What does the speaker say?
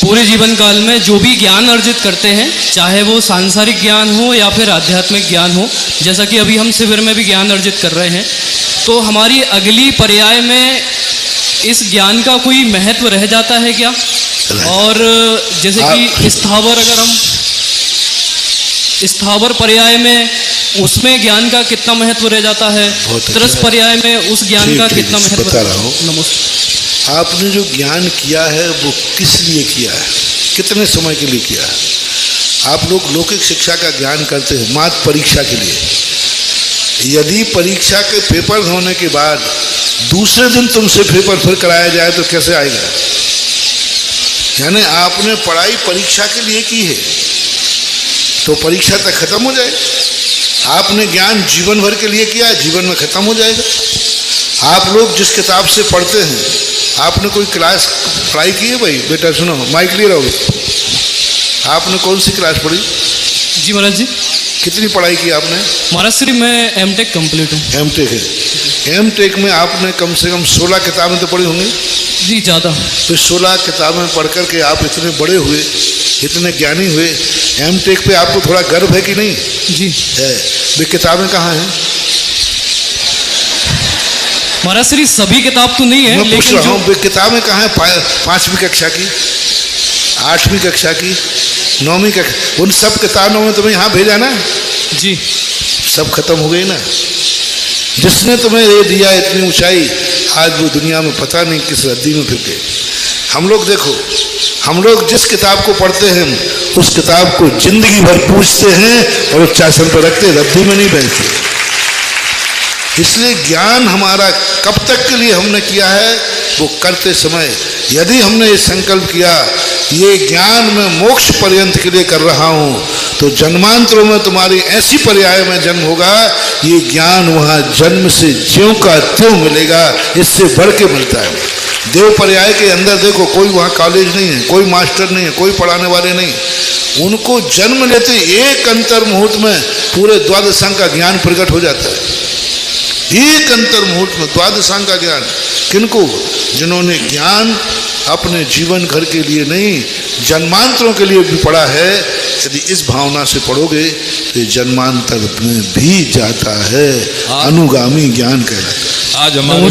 पूरे जीवन काल में जो भी ज्ञान अर्जित करते हैं, चाहे वो सांसारिक ज्ञान हो या फिर आध्यात्मिक ज्ञान हो, जैसा कि अभी हम शिविर में भी ज्ञान अर्जित कर रहे हैं, तो हमारी अगली पर्याय में इस ज्ञान का कोई महत्व रह जाता है क्या? और जैसे कि स्थावर, अगर हम स्थावर पर्याय में उसमें ज्ञान का कितना महत्व रह जाता है, त्रस पर्याय में उस ज्ञान का कितना महत्व? बता रहा हूँ। नमस्ते। आपने जो ज्ञान किया है वो किस लिए किया है, कितने समय के लिए किया है? आप लोग लौकिक शिक्षा का ज्ञान करते हैं मात्र परीक्षा के लिए। यदि परीक्षा के पेपर होने के बाद दूसरे दिन तुमसे पेपर फिर कराया जाए तो कैसे आएगा? यानी आपने पढ़ाई परीक्षा के लिए की है तो परीक्षा तक खत्म हो जाए। आपने ज्ञान जीवन भर के लिए किया है, जीवन में खत्म हो जाएगा। आप लोग जिस किताब से पढ़ते हैं, आपने कोई क्लास पढ़ाई की है? भाई बेटा सुनो, माइक लिए रहोगे। आपने कौन सी क्लास पढ़ी? जी महाराज जी। कितनी पढ़ाई की आपने? महाराज श्री मैं एमटेक कंप्लीट हूँ। एमटेक है। एमटेक में आपने कम से कम 16 किताबें तो पढ़ी होंगी? जी ज़्यादा। तो 16 किताबें पढ़ कर के आप इतने बड़े हुए, इतने ज्ञानी हुए। एमटेक पे आपको थोड़ा गर्व है कि नहीं? जी है। वे किताबें कहाँ हैं? महाराज श्री सभी किताब तो नहीं है, मैं पूछ लेकिन रहा हूँ वे किताबें कहाँ हैं? 5वीं कक्षा की, 8वीं कक्षा की, 9वीं कक्षा, उन सब किताबों में तुम्हें यहाँ भेजा ना? जी सब खत्म हो गई ना। जिसने तुम्हें ये दिया इतनी ऊंचाई, आज वो दुनिया में पता नहीं किस रद्दी में फिर गए। हम लोग देखो, हम लोग जिस किताब को पढ़ते हैं उस किताब को जिंदगी भर पूछते हैं और चाशन पर रखते, रद्दी में नहीं भेजते। इसलिए ज्ञान हमारा कब तक के लिए हमने किया है, वो करते समय यदि हमने ये संकल्प किया ये ज्ञान मैं मोक्ष पर्यंत के लिए कर रहा हूँ, तो जन्मांतरों में तुम्हारी ऐसी पर्याय में जन्म होगा, ये ज्ञान वहाँ जन्म से ज्यों का त्यों मिलेगा, इससे बढ़ के मिलता है। देव पर्याय के अंदर देखो, कोई वहाँ कॉलेज नहीं है, कोई मास्टर नहीं है, कोई पढ़ाने वाले नहीं, उनको जन्म लेते एक अंतर मुहूर्त में पूरे द्वादशांग का ज्ञान प्रकट हो जाता है। एक अंतर मुहूर्त में द्वादशांग का ज्ञान। किनको? जिन्होंने ज्ञान अपने जीवन घर के लिए नहीं, जन्मांतरों के लिए भी पढ़ा है। यदि इस भावना से पढ़ोगे तो ये जन्मांतर में भी जाता है, अनुगामी ज्ञान कहलाता है। आज हमारे